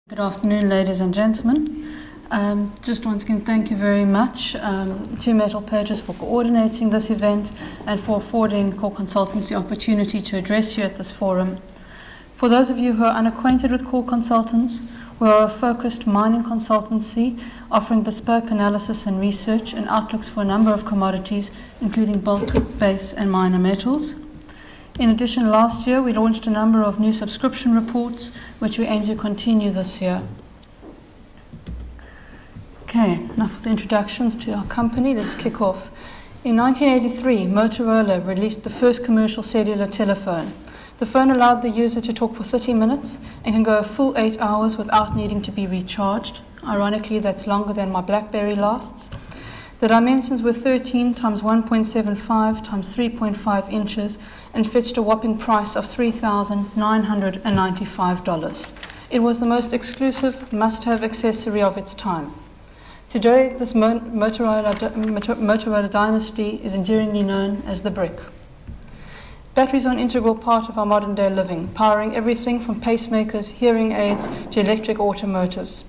Good afternoon, ladies and gentlemen. Just once again, thank you very much to Metal Pages for coordinating this event and for affording Core Consultants the opportunity to address you at this forum. For those of you who are unacquainted with Core Consultants, we are a focused mining consultancy offering bespoke analysis and research and outlooks for a number of commodities, including bulk, base, and minor metals. In addition, last year we launched a number of new subscription reports, which we aim to continue this year. Okay, enough of the introductions to our company. Let's kick off. In 1983, Motorola released the first commercial cellular telephone. The phone allowed the user to talk for 30 minutes and can go a full 8 hours without needing to be recharged. Ironically, that's longer than my BlackBerry lasts. The dimensions were 13 times 1.75 times 3.5 inches and fetched a whopping price of $3,995. It was the most exclusive, must-have accessory of its time. Today, this Motorola dynasty is enduringly known as the brick. Batteries are an integral part of our modern-day living, powering everything from pacemakers, hearing aids, to electric automotives.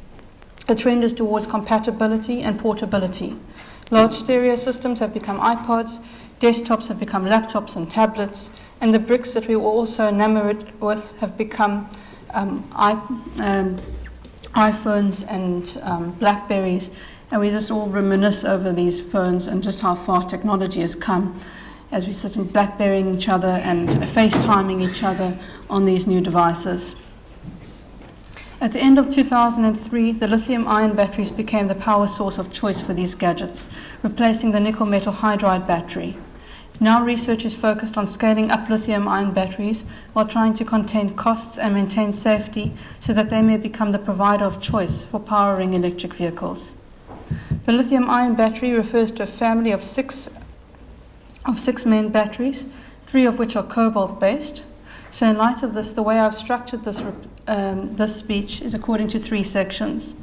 The trend is towards compatibility and portability. Large stereo systems have become iPods, desktops have become laptops and tablets, and the bricks that we were also enamored with have become iPhones and Blackberries, and we just all reminisce over these phones and just how far technology has come as we sit and Blackberrying each other and FaceTiming each other on these new devices. At the end of 2003, the lithium-ion batteries became the power source of choice for these gadgets, replacing the nickel metal hydride battery. Now research is focused on scaling up lithium-ion batteries while trying to contain costs and maintain safety so that they may become the provider of choice for powering electric vehicles. The lithium-ion battery refers to a family of six main batteries, 3 of which are cobalt-based. So in light of this, the way I've structured this speech is according to 3 sections.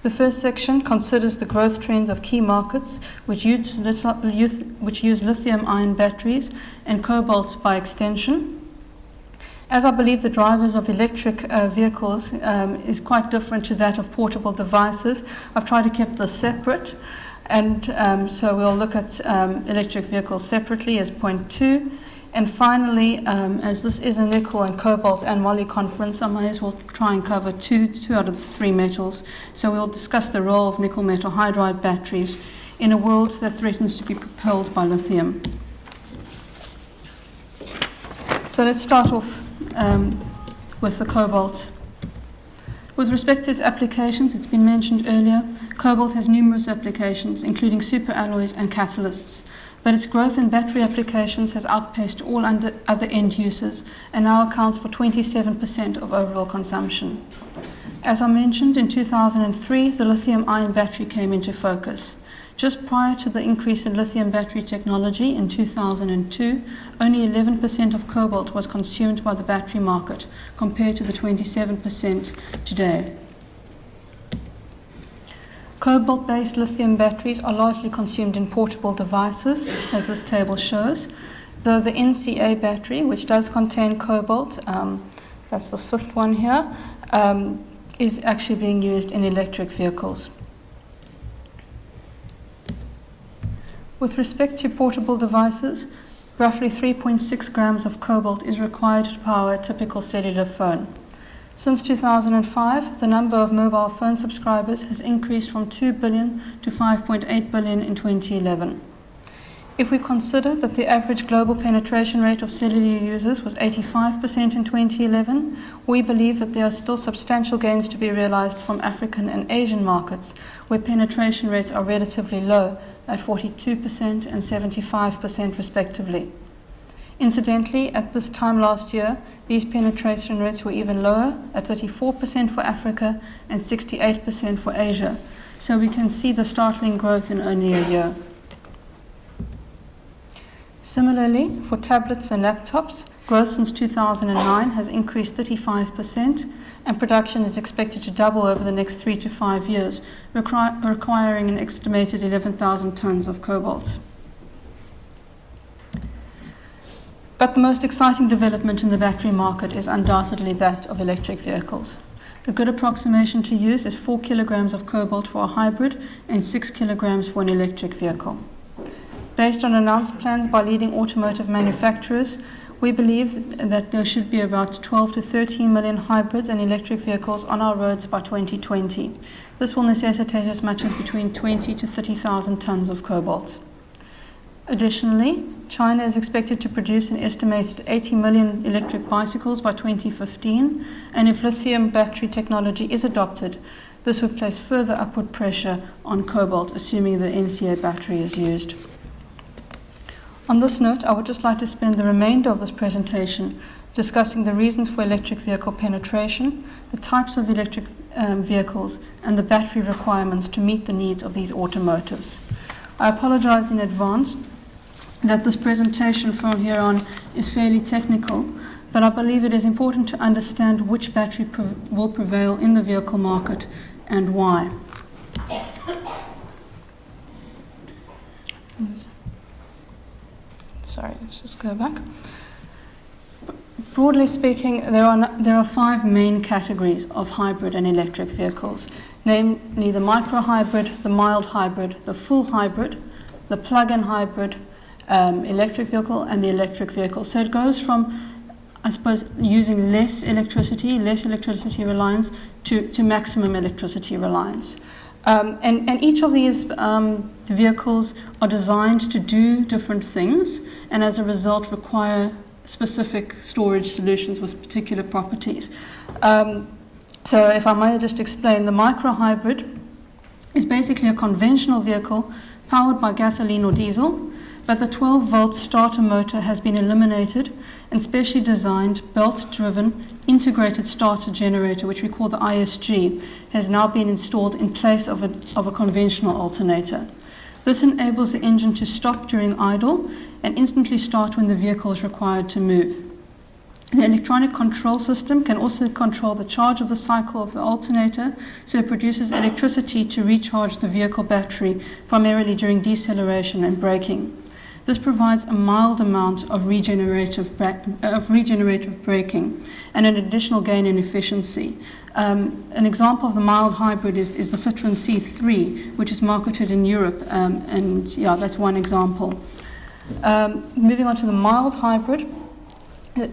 The first section considers the growth trends of key markets which use lithium-ion batteries and cobalt by extension. As I believe the drivers of electric vehicles is quite different to that of portable devices, I've tried to keep this separate. And so we'll look at electric vehicles separately as point 2. And finally, as this is a nickel and cobalt and moly conference, I may as well try and cover two out of the 3 metals. So we'll discuss the role of nickel metal hydride batteries in a world that threatens to be propelled by lithium. So let's start off with the cobalt. With respect to its applications, it's been mentioned earlier, cobalt has numerous applications, including superalloys and catalysts. But its growth in battery applications has outpaced all other end uses and now accounts for 27% of overall consumption. As I mentioned, in 2003, the lithium-ion battery came into focus. Just prior to the increase in lithium battery technology in 2002, only 11% of cobalt was consumed by the battery market, compared to the 27% today. Cobalt-based lithium batteries are largely consumed in portable devices, as this table shows, though the NCA battery, which does contain cobalt, that's the 5th one here, is actually being used in electric vehicles. With respect to portable devices, roughly 3.6 grams of cobalt is required to power a typical cellular phone. Since 2005, the number of mobile phone subscribers has increased from 2 billion to 5.8 billion in 2011. If we consider that the average global penetration rate of cellular users was 85% in 2011, we believe that there are still substantial gains to be realized from African and Asian markets, where penetration rates are relatively low at 42% and 75% respectively. Incidentally, at this time last year, these penetration rates were even lower, at 34% for Africa and 68% for Asia. So we can see the startling growth in only a year. Similarly, for tablets and laptops, growth since 2009 has increased 35%, and production is expected to double over the next 3 to 5 years, requiring an estimated 11,000 tons of cobalt. But the most exciting development in the battery market is undoubtedly that of electric vehicles. A good approximation to use is 4 kilograms of cobalt for a hybrid and 6 kilograms for an electric vehicle. Based on announced plans by leading automotive manufacturers, we believe that there should be about 12 to 13 million hybrids and electric vehicles on our roads by 2020. This will necessitate as much as between 20 to 30,000 tons of cobalt. Additionally, China is expected to produce an estimated 80 million electric bicycles by 2015, and if lithium battery technology is adopted, this would place further upward pressure on cobalt, assuming the NCA battery is used. On this note, I would just like to spend the remainder of this presentation discussing the reasons for electric vehicle penetration, the types of electric vehicles, and the battery requirements to meet the needs of these automotives. I apologize in advance that this presentation from here on is fairly technical, but I believe it is important to understand which battery will prevail in the vehicle market and why. Sorry, let's just go back. Broadly speaking, there are 5 main categories of hybrid and electric vehicles, namely the micro-hybrid, the mild hybrid, the full hybrid, the plug-in hybrid, electric vehicle, and the electric vehicle. So it goes from, I suppose, using less electricity reliance, to maximum electricity reliance. And each of these vehicles are designed to do different things, and as a result require specific storage solutions with particular properties. So if I may just explain, the micro-hybrid is basically a conventional vehicle powered by gasoline or diesel, but the 12-volt starter motor has been eliminated and specially designed, belt-driven, integrated starter generator, which we call the ISG, has now been installed in place of a conventional alternator. This enables the engine to stop during idle and instantly start when the vehicle is required to move. The electronic control system can also control the charge of the cycle of the alternator, so it produces electricity to recharge the vehicle battery, primarily during deceleration and braking. This provides a mild amount of regenerative braking and an additional gain in efficiency. An example of the mild hybrid is the Citroën C3, which is marketed in Europe, and yeah, that's one example. Moving on to the mild hybrid,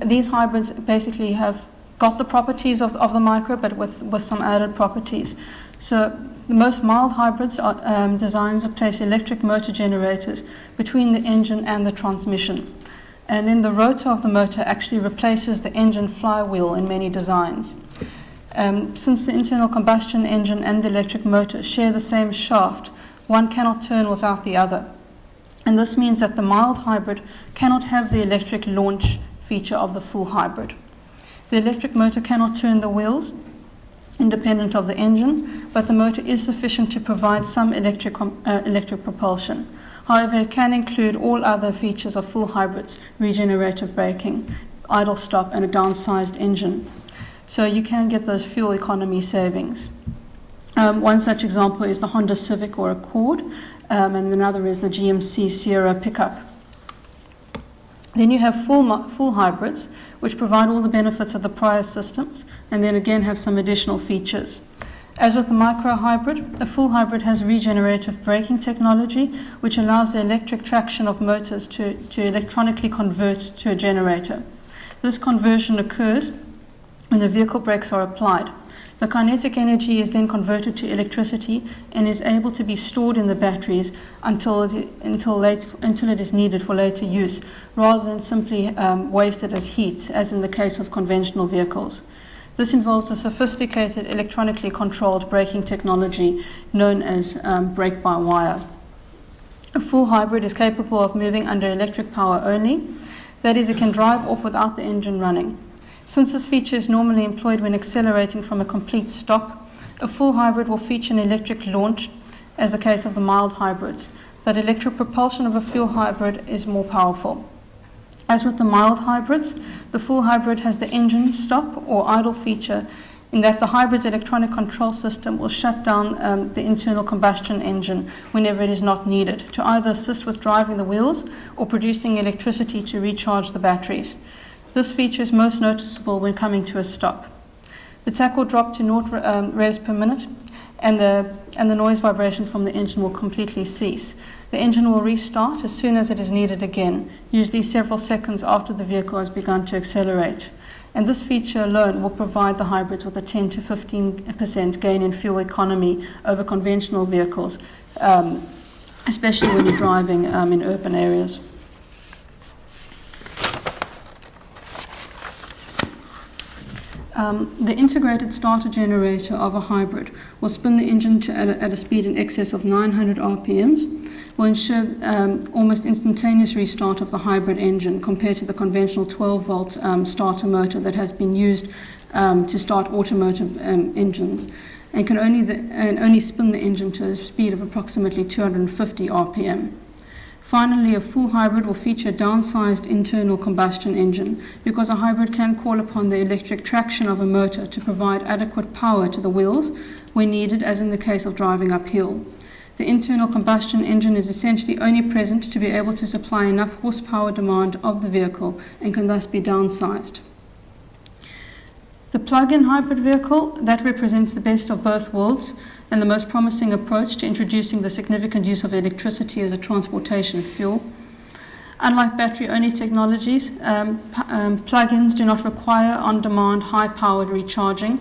these hybrids basically have got the properties of the micro, but with some added properties. So the most mild hybrids are designed to place electric motor generators between the engine and the transmission. And then the rotor of the motor actually replaces the engine flywheel in many designs. Since the internal combustion engine and the electric motor share the same shaft, one cannot turn without the other. And this means that the mild hybrid cannot have the electric launch feature of the full hybrid. The electric motor cannot turn the wheels independent of the engine, but the motor is sufficient to provide some electric propulsion. However, it can include all other features of full hybrids: regenerative braking, idle stop, and a downsized engine. So you can get those fuel economy savings. One such example is the Honda Civic or Accord, and another is the GMC Sierra pickup. Then you have full hybrids, which provide all the benefits of the prior systems, and then again have some additional features. As with the micro-hybrid, a full hybrid has regenerative braking technology, which allows the electric traction of motors to electronically convert to a generator. This conversion occurs when the vehicle brakes are applied. The kinetic energy is then converted to electricity and is able to be stored in the batteries until it is needed for later use, rather than simply wasted as heat, as in the case of conventional vehicles. This involves a sophisticated electronically controlled braking technology known as brake-by-wire. A full hybrid is capable of moving under electric power only. That is, it can drive off without the engine running. Since this feature is normally employed when accelerating from a complete stop, a full hybrid will feature an electric launch, as the case of the mild hybrids, but electric propulsion of a fuel hybrid is more powerful. As with the mild hybrids, the full hybrid has the engine stop or idle feature, in that the hybrid's electronic control system will shut down the internal combustion engine whenever it is not needed, to either assist with driving the wheels or producing electricity to recharge the batteries. This feature is most noticeable when coming to a stop. The tach will drop to 0 revs per minute, and the noise vibration from the engine will completely cease. The engine will restart as soon as it is needed again, usually several seconds after the vehicle has begun to accelerate. And this feature alone will provide the hybrids with a 10 to 15% gain in fuel economy over conventional vehicles, especially when you're driving in urban areas. The integrated starter generator of a hybrid will spin the engine at a speed in excess of 900 RPMs, will ensure almost instantaneous restart of the hybrid engine compared to the conventional 12-volt starter motor that has been used to start automotive engines, and can only spin the engine to a speed of approximately 250 RPM. Finally, a full hybrid will feature a downsized internal combustion engine because a hybrid can call upon the electric traction of a motor to provide adequate power to the wheels when needed, as in the case of driving uphill. The internal combustion engine is essentially only present to be able to supply enough horsepower demand of the vehicle and can thus be downsized. The plug-in hybrid vehicle, that represents the best of both worlds and the most promising approach to introducing the significant use of electricity as a transportation fuel. Unlike battery-only technologies, plug-ins do not require on-demand, high-powered recharging.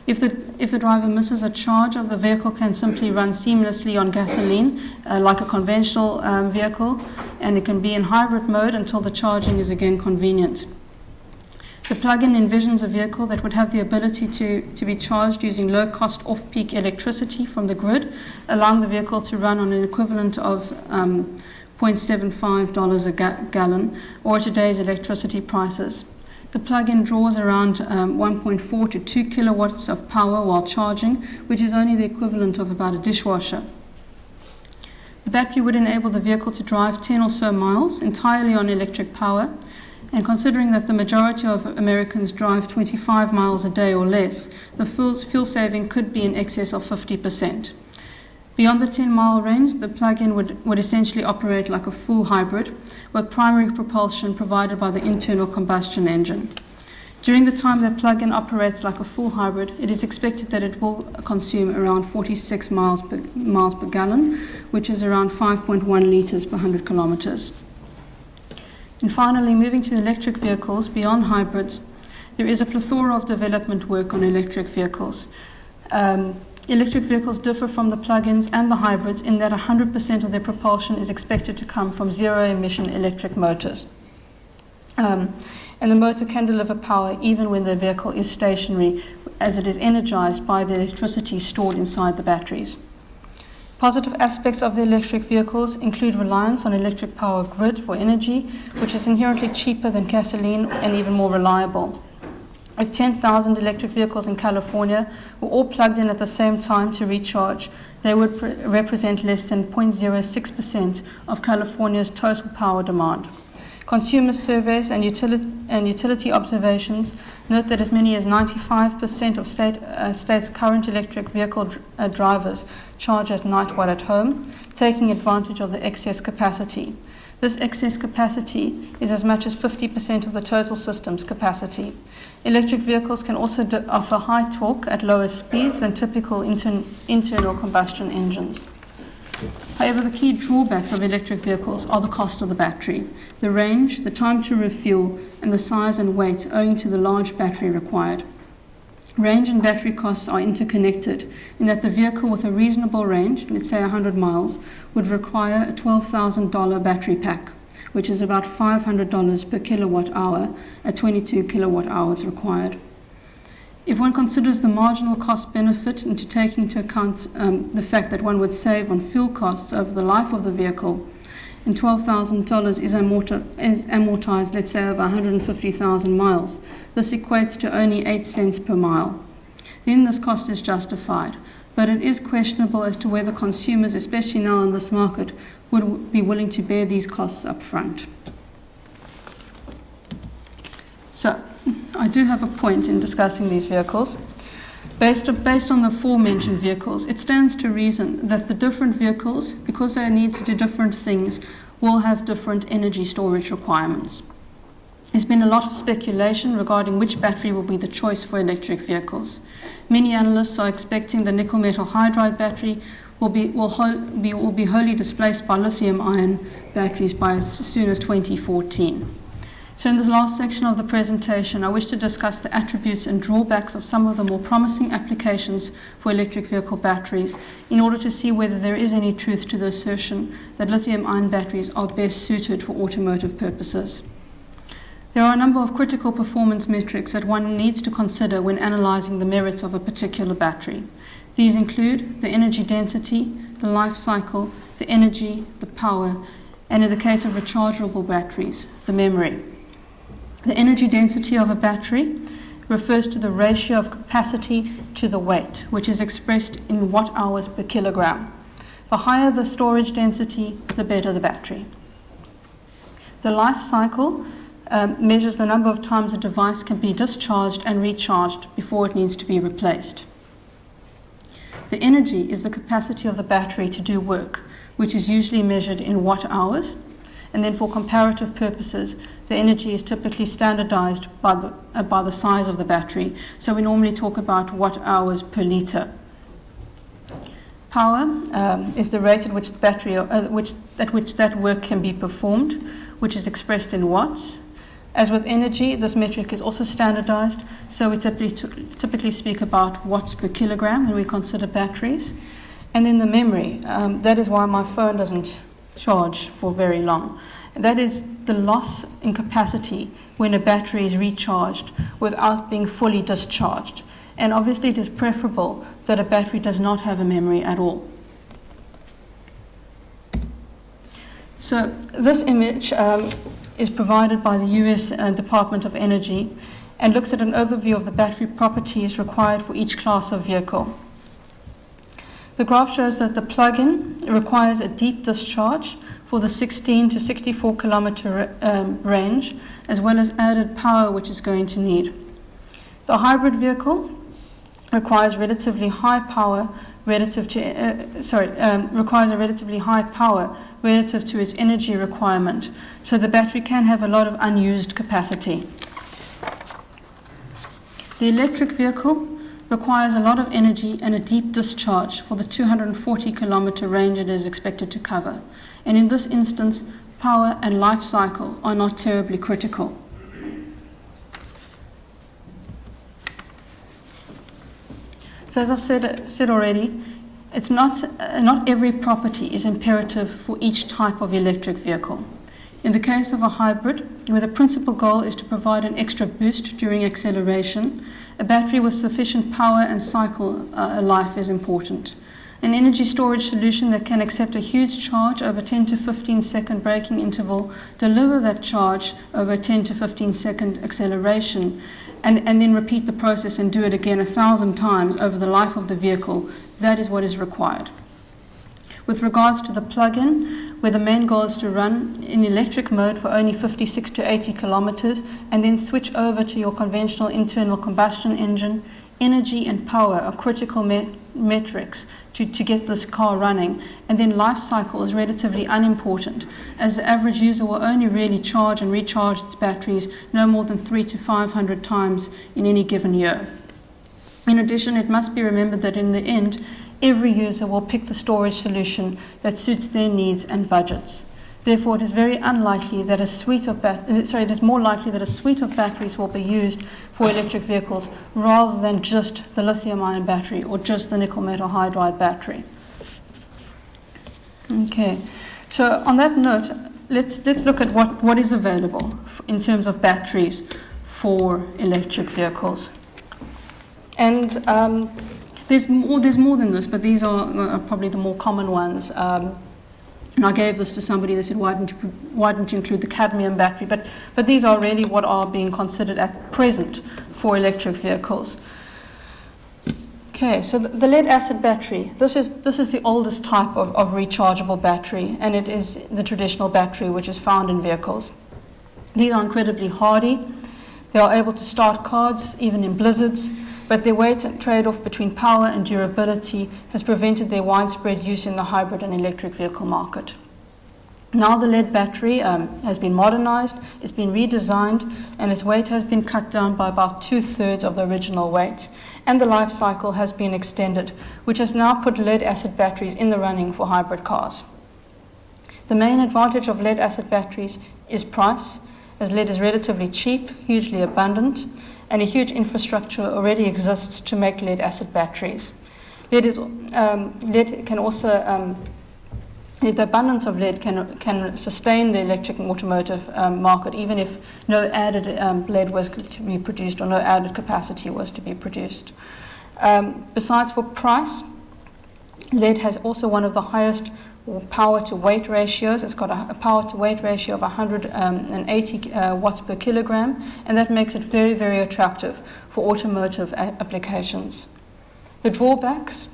If the driver misses a charge, the vehicle can simply run seamlessly on gasoline, like a conventional vehicle, and it can be in hybrid mode until the charging is again convenient. The plug-in envisions a vehicle that would have the ability to be charged using low-cost off-peak electricity from the grid, allowing the vehicle to run on an equivalent of $0.75 a gallon, or today's electricity prices. The plug-in draws around 1.4 to 2 kilowatts of power while charging, which is only the equivalent of about a dishwasher. The battery would enable the vehicle to drive 10 or so miles entirely on electric power, and considering that the majority of Americans drive 25 miles a day or less, the fuel saving could be in excess of 50%. Beyond the 10-mile range, the plug-in would essentially operate like a full hybrid, with primary propulsion provided by the internal combustion engine. During the time that plug-in operates like a full hybrid, it is expected that it will consume around 46 miles per gallon, which is around 5.1 liters per 100 kilometers. And finally, moving to electric vehicles beyond hybrids, there is a plethora of development work on electric vehicles. Electric vehicles differ from the plug-ins and the hybrids in that 100% of their propulsion is expected to come from zero-emission electric motors. And the motor can deliver power even when the vehicle is stationary, as it is energized by the electricity stored inside the batteries. Positive aspects of the electric vehicles include reliance on electric power grid for energy, which is inherently cheaper than gasoline and even more reliable. If 10,000 electric vehicles in California were all plugged in at the same time to recharge, they would represent less than 0.06% of California's total power demand. Consumer surveys and utility observations note that as many as 95% of states' current electric vehicle drivers charge at night while at home, taking advantage of the excess capacity. This excess capacity is as much as 50% of the total system's capacity. Electric vehicles can also offer high torque at lower speeds than typical internal combustion engines. However, the key drawbacks of electric vehicles are the cost of the battery, the range, the time to refuel, and the size and weight owing to the large battery required. Range and battery costs are interconnected in that the vehicle with a reasonable range, let's say 100 miles, would require a $12,000 battery pack, which is about $500 per kilowatt hour at 22 kilowatt hours required. If one considers the marginal cost benefit into taking into account the fact that one would save on fuel costs over the life of the vehicle, and $12,000 is amortized, let's say, over 150,000 miles, this equates to only 8 cents per mile. Then this cost is justified, but it is questionable as to whether consumers, especially now in this market, would be willing to bear these costs up front. So, I do have a point in discussing these vehicles. Based on the aforementioned vehicles, it stands to reason that the different vehicles, because they need to do different things, will have different energy storage requirements. There's been a lot of speculation regarding which battery will be the choice for electric vehicles. Many analysts are expecting the nickel metal hydride battery will be wholly displaced by lithium-ion batteries by as soon as 2014. So in this last section of the presentation, I wish to discuss the attributes and drawbacks of some of the more promising applications for electric vehicle batteries in order to see whether there is any truth to the assertion that lithium-ion batteries are best suited for automotive purposes. There are a number of critical performance metrics that one needs to consider when analyzing the merits of a particular battery. These include the energy density, the life cycle, the energy, the power, and in the case of rechargeable batteries, the memory. The energy density of a battery refers to the ratio of capacity to the weight, which is expressed in watt-hours per kilogram. The higher the storage density, the better the battery. The life cycle measures the number of times a device can be discharged and recharged before it needs to be replaced. The energy is the capacity of the battery to do work, which is usually measured in watt-hours. And then for comparative purposes, the energy is typically standardized by the size of the battery. So we normally talk about watt-hours per liter. Power is the rate at which the battery, at which that work can be performed, which is expressed in watts. As with energy, this metric is also standardized, so we typically speak about watts per kilogram when we consider batteries. And then the memory, that is why my phone doesn't charge for very long. That is the loss in capacity when a battery is recharged without being fully discharged. And obviously it is preferable that a battery does not have a memory at all. So this image is provided by the US Department of Energy and looks at an overview of the battery properties required for each class of vehicle. The graph shows that the plug-in requires a deep discharge for the 16 to 64 kilometer range, as well as added power which it's going to need. The hybrid vehicle requires relatively high power relative to its energy requirement, so the battery can have a lot of unused capacity. The electric vehicle requires a lot of energy and a deep discharge for the 240 kilometer range it is expected to cover. And in this instance, power and life cycle are not terribly critical. So as I've said already, it's not every property is imperative for each type of electric vehicle. In the case of a hybrid, where the principal goal is to provide an extra boost during acceleration, a battery with sufficient power and cycle life is important. An energy storage solution that can accept a huge charge over 10 to 15 second braking interval, deliver that charge over 10 to 15 second acceleration, and then repeat the process and do it again 1,000 times over the life of the vehicle, that is what is required. With regards to the plug-in, where the main goal is to run in electric mode for only 56 to 80 kilometers and then switch over to your conventional internal combustion engine, energy and power are critical metrics to get this car running, and then life cycle is relatively unimportant, as the average user will only really charge and recharge its batteries no more than 300 to 500 times in any given year. In addition, it must be remembered that in the end, every user will pick the storage solution that suits their needs and budgets. Therefore, it is very unlikely that it is more likely that a suite of batteries will be used for electric vehicles rather than just the lithium-ion battery or just the nickel metal hydride battery. Okay, so on that note, let's look at what is available in terms of batteries for electric vehicles. And there's more than this, but these are probably the more common ones. And I gave this to somebody. They said, why didn't you include the cadmium battery? But these are really what are being considered at present for electric vehicles. Okay, so the lead acid battery. This is the oldest type of rechargeable battery, and it is the traditional battery which is found in vehicles. These are incredibly hardy. They are able to start cars even in blizzards, but their weight and trade-off between power and durability has prevented their widespread use in the hybrid and electric vehicle market. Now the lead battery has been modernized, it's been redesigned, and its weight has been cut down by about 2/3 of the original weight. And the life cycle has been extended, which has now put lead-acid batteries in the running for hybrid cars. The main advantage of lead-acid batteries is price, as lead is relatively cheap, hugely abundant, and a huge infrastructure already exists to make lead-acid batteries. The abundance of lead can sustain the electric and automotive market, even if no added lead was to be produced or no added capacity was to be produced. Besides for price, lead has also one of the highest power-to-weight ratios. It's got a power-to-weight ratio of 180 watts per kilogram, and that makes it very, very attractive for automotive applications. The drawbacks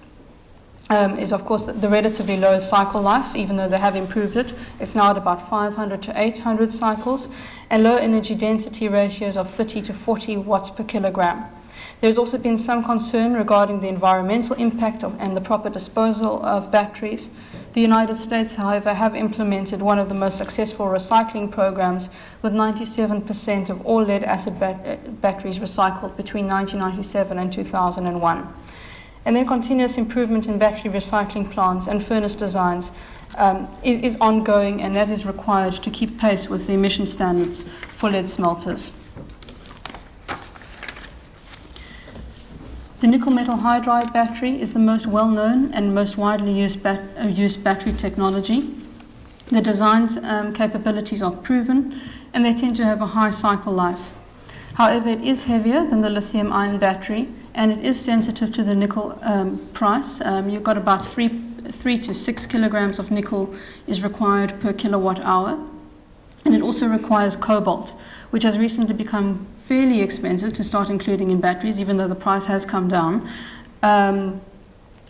is, of course, the relatively low cycle life, even though they have improved it. It's now at about 500 to 800 cycles, and low energy density ratios of 30 to 40 watts per kilogram. There's also been some concern regarding the environmental impact and the proper disposal of batteries. The United States, however, have implemented one of the most successful recycling programs, with 97% of all lead-acid batteries recycled between 1997 and 2001. And then continuous improvement in battery recycling plants and furnace designs is ongoing, and that is required to keep pace with the emission standards for lead smelters. The nickel metal hydride battery is the most well-known and most widely used battery technology. The design's capabilities are proven, and they tend to have a high cycle life. However, it is heavier than the lithium-ion battery, and it is sensitive to the nickel price. You've got about 3 to 6 kilograms of nickel is required per kilowatt hour. And it also requires cobalt, which has recently become fairly expensive to start including in batteries, even though the price has come down. And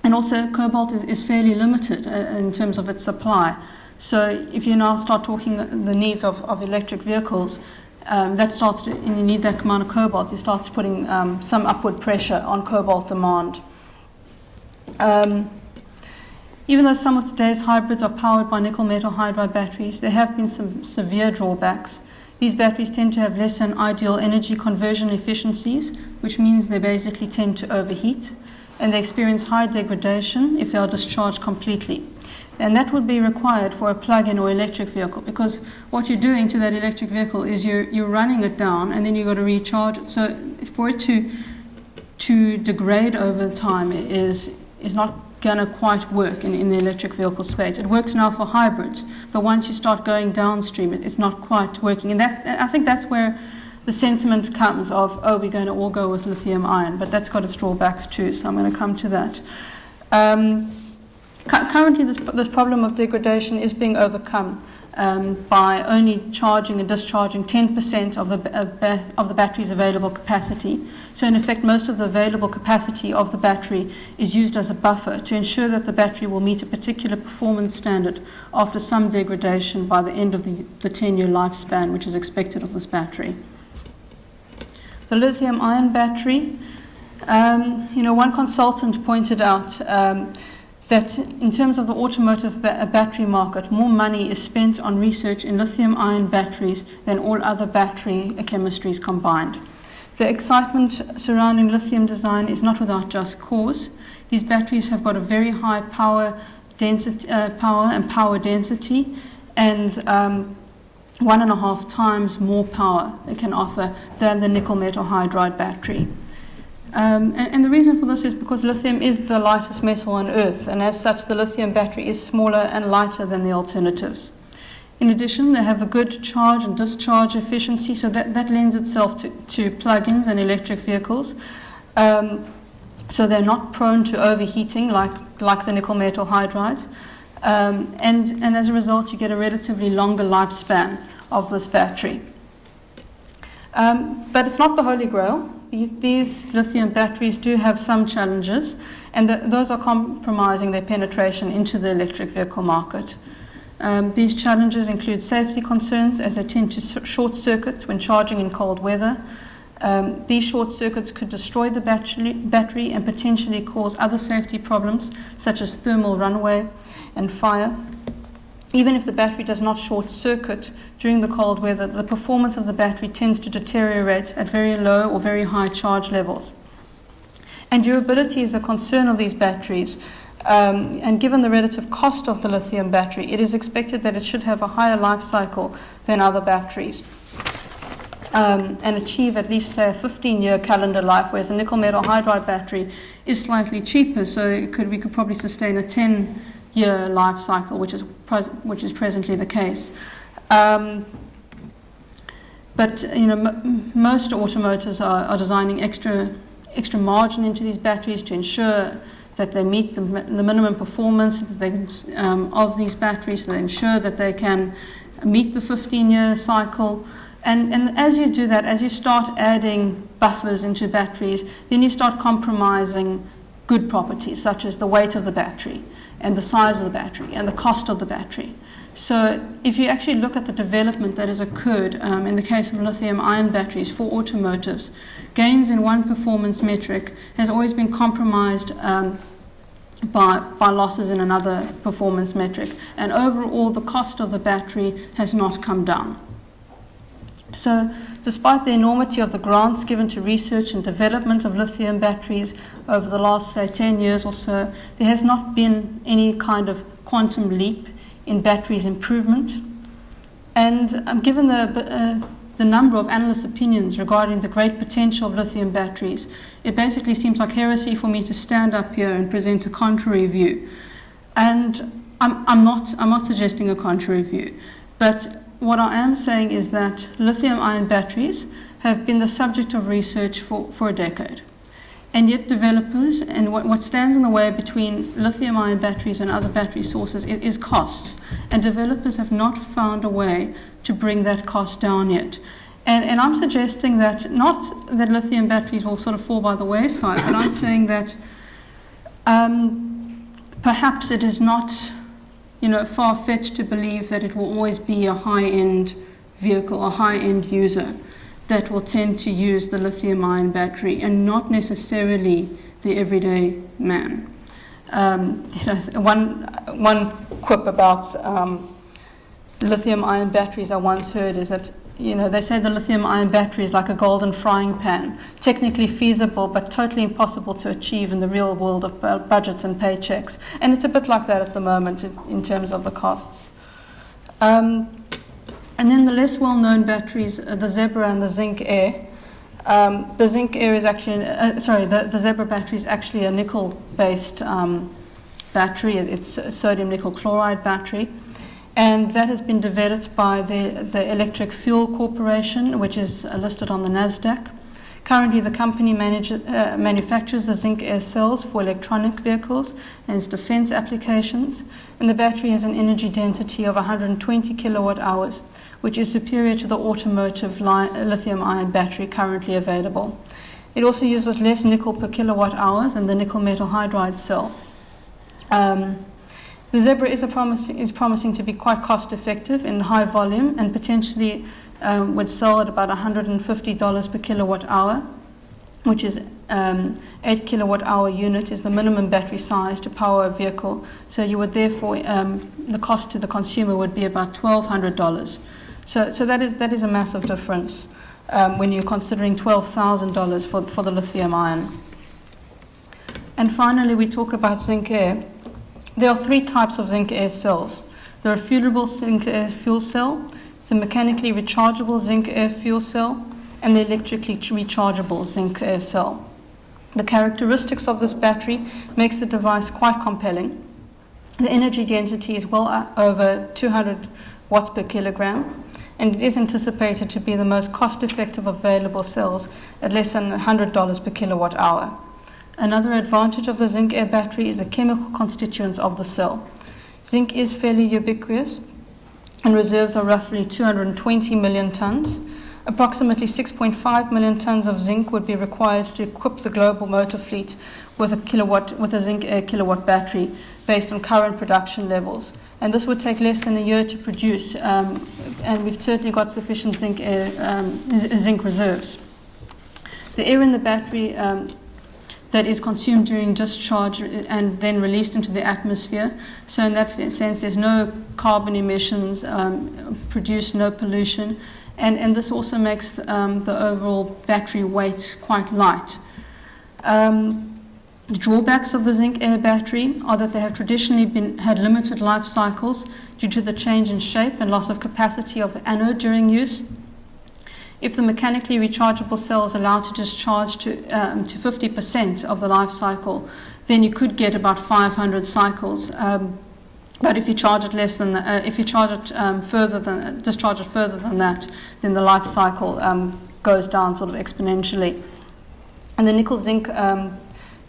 also cobalt is fairly limited in terms of its supply. So if you now start talking the needs of electric vehicles, and you need that amount of cobalt, it starts putting some upward pressure on cobalt demand. Even though some of today's hybrids are powered by nickel metal hydride batteries, there have been some severe drawbacks. These batteries tend to have less than ideal energy conversion efficiencies, which means they basically tend to overheat, and they experience high degradation if they are discharged completely. And that would be required for a plug-in or electric vehicle, because what you're doing to that electric vehicle is you're running it down, and then you've got to recharge it. So for it to degrade over time is not going to quite work in the electric vehicle space. It works now for hybrids, but once you start going downstream, it's not quite working. And I think that's where the sentiment comes of, oh, we're going to all go with lithium ion, but that's got its drawbacks too, so I'm going to come to that. Currently, this problem of degradation is being overcome by only charging and discharging 10% of the battery's available capacity. So in effect, most of the available capacity of the battery is used as a buffer to ensure that the battery will meet a particular performance standard after some degradation by the end of the 10-year lifespan, which is expected of this battery. The lithium-ion battery, one consultant pointed out that in terms of the automotive battery market, more money is spent on research in lithium-ion batteries than all other battery chemistries combined. The excitement surrounding lithium design is not without just cause. These batteries have got a very high power density, and 1.5 times more power it can offer than the nickel metal hydride battery. And the reason for this is because lithium is the lightest metal on Earth, and as such the lithium battery is smaller and lighter than the alternatives. In addition, they have a good charge and discharge efficiency, so that lends itself to plug-ins and electric vehicles. So they're not prone to overheating like the nickel metal hydrides. And as a result, you get a relatively longer lifespan of this battery. But it's not the holy grail. These lithium batteries do have some challenges, and those are compromising their penetration into the electric vehicle market. These challenges include safety concerns, as they tend to short circuit when charging in cold weather. These short circuits could destroy the battery and potentially cause other safety problems, such as thermal runaway and fire. even if the battery does not short circuit during the cold weather, the performance of the battery tends to deteriorate at very low or very high charge levels. And durability is a concern of these batteries. And given the relative cost of the lithium battery, it is expected that it should have a higher life cycle than other batteries, and achieve at least, say, a 15-year calendar life, whereas a nickel metal hydride battery is slightly cheaper, so we could probably sustain a 10-year life cycle, which is presently the case. But most automotives are designing extra margin into these batteries to ensure that they meet the minimum performance of these batteries, so they ensure that they can meet the 15-year cycle. And as you do that, as you start adding buffers into batteries, then you start compromising good properties, such as the weight of the battery, and the size of the battery, and the cost of the battery. So if you actually look at the development that has occurred in the case of lithium-ion batteries for automotives, gains in one performance metric has always been compromised by losses in another performance metric. And overall, the cost of the battery has not come down. So despite the enormity of the grants given to research and development of lithium batteries over the last, say, 10 years or so, there has not been any kind of quantum leap in batteries improvement. And given the number of analysts' opinions regarding the great potential of lithium batteries, it basically seems like heresy for me to stand up here and present a contrary view. And I'm not suggesting a contrary view, but what I am saying is that lithium-ion batteries have been the subject of research for a decade. And yet developers, and what stands in the way between lithium-ion batteries and other battery sources is cost. And developers have not found a way to bring that cost down yet. And I'm suggesting that, not that lithium batteries will sort of fall by the wayside, but I'm saying that perhaps it is not far-fetched to believe that it will always be a high-end vehicle, a high-end user that will tend to use the lithium-ion battery, and not necessarily the everyday man. One quip about lithium-ion batteries I once heard is that they say the lithium-ion battery is like a golden frying pan, technically feasible but totally impossible to achieve in the real world of budgets and paychecks. And it's a bit like that at the moment in terms of the costs. And then the less well-known batteries, the Zebra and the Zinc Air. The Zinc Air is actually, the Zebra battery is actually a nickel-based battery. It's a sodium nickel chloride battery. And that has been developed by the Electric Fuel Corporation, which is listed on the NASDAQ. Currently, the company manufactures the Zinc Air cells for electronic vehicles and its defense applications. And the battery has an energy density of 120 kilowatt hours, which is superior to the automotive lithium-ion battery currently available. It also uses less nickel per kilowatt hour than the nickel metal hydride cell. The Zebra is promising to be quite cost-effective in high volume, and potentially would sell at about $150 per kilowatt hour, which is 8 kilowatt hour unit is the minimum battery size to power a vehicle. So you would therefore, the cost to the consumer would be about $1,200. So that is a massive difference when you're considering $12,000 for the lithium ion. And finally, we talk about Zinc Air. There are three types of Zinc Air cells. The refillable Zinc Air fuel cell, the mechanically rechargeable Zinc Air fuel cell, and the electrically rechargeable Zinc Air cell. The characteristics of this battery makes the device quite compelling. The energy density is well over 200 watts per kilogram, and it is anticipated to be the most cost-effective available cells at less than $100 per kilowatt hour. Another advantage of the Zinc Air battery is the chemical constituents of the cell. Zinc is fairly ubiquitous, and reserves are roughly 220 million tons. Approximately 6.5 million tons of zinc would be required to equip the global motor fleet with a Zinc Air kilowatt battery based on current production levels. And this would take less than a year to produce, and we've certainly got sufficient zinc reserves. The air in the battery that is consumed during discharge and then released into the atmosphere. So in that sense, there's no carbon emissions, produce no pollution, and this also makes the overall battery weight quite light. The drawbacks of the zinc air battery are that they have traditionally had limited life cycles due to the change in shape and loss of capacity of the anode during use. If the mechanically rechargeable cell is allowed to discharge to 50% of the life cycle, then you could get about 500 cycles. But if you charge it discharge it further than that, then the life cycle goes down sort of exponentially. And the nickel zinc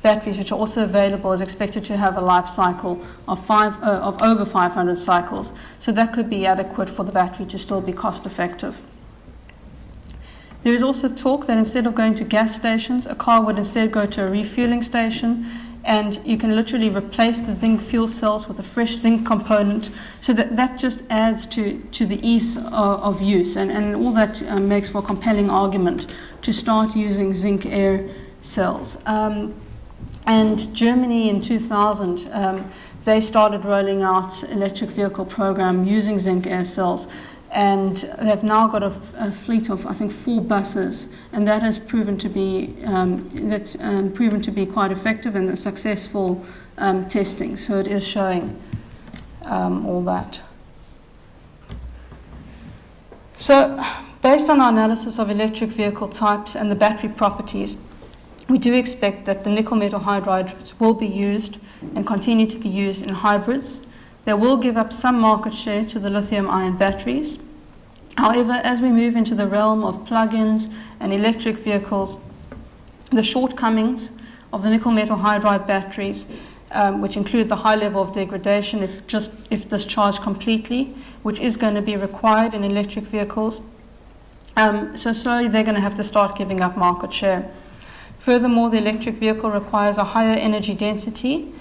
batteries, which are also available, is expected to have a life cycle of over 500 cycles. So that could be adequate for the battery to still be cost effective. There is also talk that instead of going to gas stations, a car would instead go to a refueling station, and you can literally replace the zinc fuel cells with a fresh zinc component. So that just adds to the ease of use, and all that makes for a compelling argument to start using zinc air cells. And Germany in 2000, they started rolling out electric vehicle program using zinc air cells. And they've now got a fleet of, I think, 4 buses, and that has proven to be quite effective and a successful testing. So it is showing all that. So, based on our analysis of electric vehicle types and the battery properties, we do expect that the nickel metal hydride will be used and continue to be used in hybrids. They will give up some market share to the lithium-ion batteries. However, as we move into the realm of plug-ins and electric vehicles, the shortcomings of the nickel metal hydride batteries, which include the high level of degradation if discharged completely, which is going to be required in electric vehicles, so slowly they're going to have to start giving up market share. Furthermore, the electric vehicle requires a higher energy density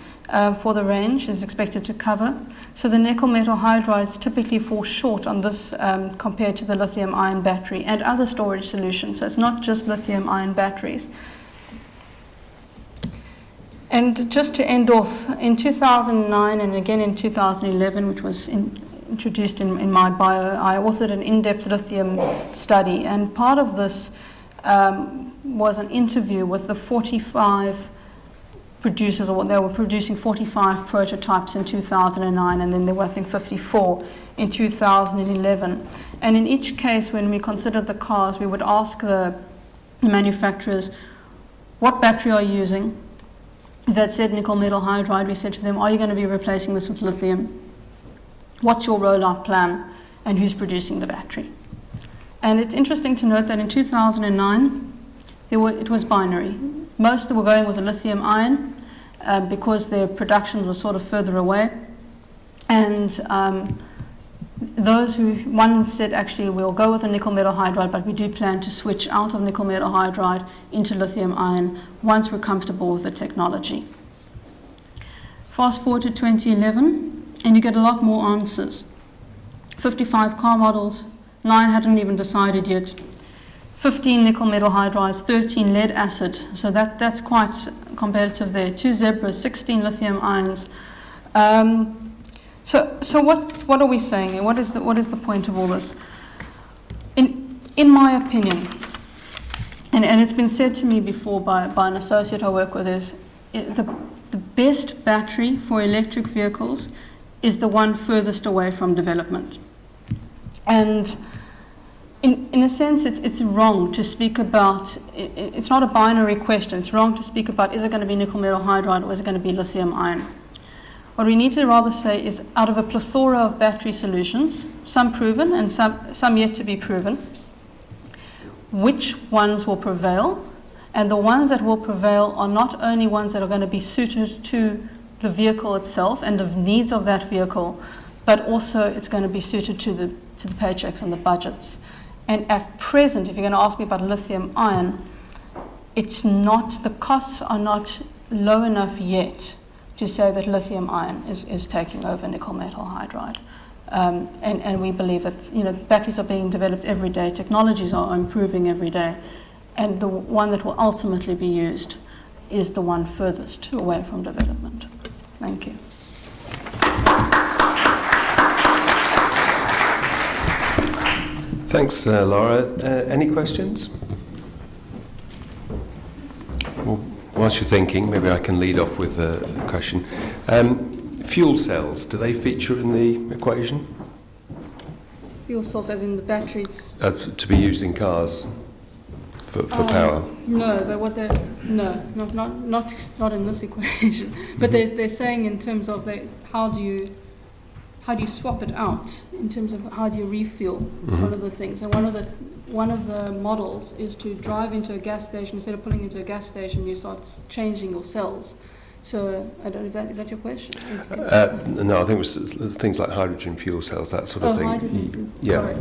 for the range is expected to cover. So the nickel metal hydrides typically fall short on this compared to the lithium ion battery and other storage solutions. So it's not just lithium ion batteries. And just to end off, in 2009 and again in 2011, which was introduced in my bio, I authored an in-depth lithium study, and part of this was an interview with the 45 producers, or they were producing 45 prototypes in 2009, and then there were, I think, 54 in 2011. And in each case, when we considered the cars, we would ask the manufacturers, what battery are you using? If that said nickel metal hydride, we said to them, are you going to be replacing this with lithium? What's your rollout plan? And who's producing the battery? And it's interesting to note that in 2009, it was binary. Most were going with a lithium ion because their production was sort of further away. And those who, one said, actually, we'll go with a nickel metal hydride, but we do plan to switch out of nickel metal hydride into lithium ion once we're comfortable with the technology. Fast forward to 2011, and you get a lot more answers. 55 car models, 9 hadn't even decided yet. 15 nickel metal hydrides, 13 lead acid, so that's quite competitive there. 2 zebras, 16 lithium ions. So what are we saying, and what is the point of all this? In my opinion, and it's been said to me before by an associate I work with, is the best battery for electric vehicles is the one furthest away from development. And in a sense, it's wrong to speak about, it's not a binary question. It's wrong to speak about, is it going to be nickel metal hydride or is it going to be lithium ion? What we need to rather say is, out of a plethora of battery solutions, some proven and some yet to be proven, which ones will prevail? And the ones that will prevail are not only ones that are going to be suited to the vehicle itself and the needs of that vehicle, but also it's going to be suited to the paychecks and the budgets. And at present, if you're going to ask me about lithium ion, the costs are not low enough yet to say that lithium ion is taking over nickel metal hydride. And we believe that batteries are being developed every day, technologies are improving every day, and the one that will ultimately be used is the one furthest away from development. Thank you. Thanks, Lara. Any questions? Well, whilst you're thinking, maybe I can lead off with a question. Fuel cells, do they feature in the equation? Fuel cells, as in the batteries? To be used in cars for power? No, but not in this equation. But they're saying in terms of how do you swap it out in terms of how do you refuel one of the things. And one of the models is to drive into a gas station. Instead of pulling into a gas station, you start changing your cells. So I don't know, is that your question? No, I think it was things like hydrogen fuel cells, that sort of thing. Hydrogen. Yeah.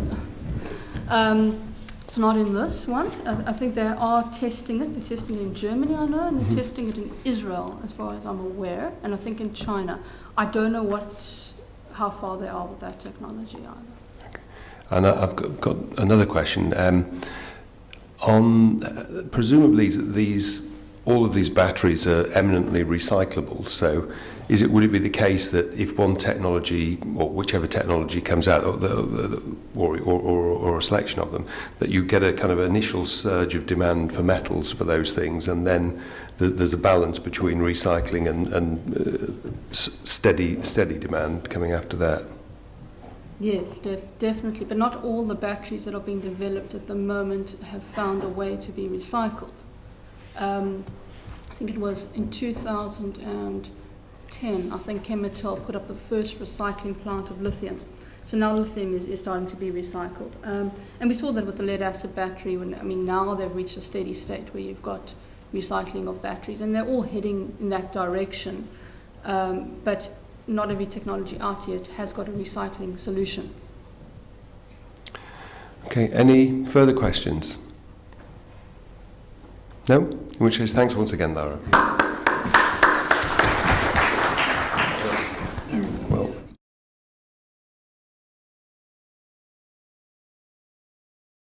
Sorry. It's not in this one. I think they are testing it. They're testing it in Germany, I know, and they're testing it in Israel, as far as I'm aware, and I think in China. I don't know how far they are with that technology either. Okay. And I've got another question. Presumably all of these batteries are eminently recyclable. So, would it be the case that if one technology or whichever technology comes out, or a selection of them, that you get a kind of initial surge of demand for metals for those things, and then there's a balance between recycling and steady demand coming after that? Yes, definitely. But not all the batteries that are being developed at the moment have found a way to be recycled. I think it was in 2010, I think Chemetal put up the first recycling plant of lithium. So now lithium is starting to be recycled. And we saw that with the lead acid battery. Now they've reached a steady state where you've got recycling of batteries, and they're all heading in that direction. But not every technology out yet has got a recycling solution. Okay, any further questions? No? In which case, thanks once again, Lara.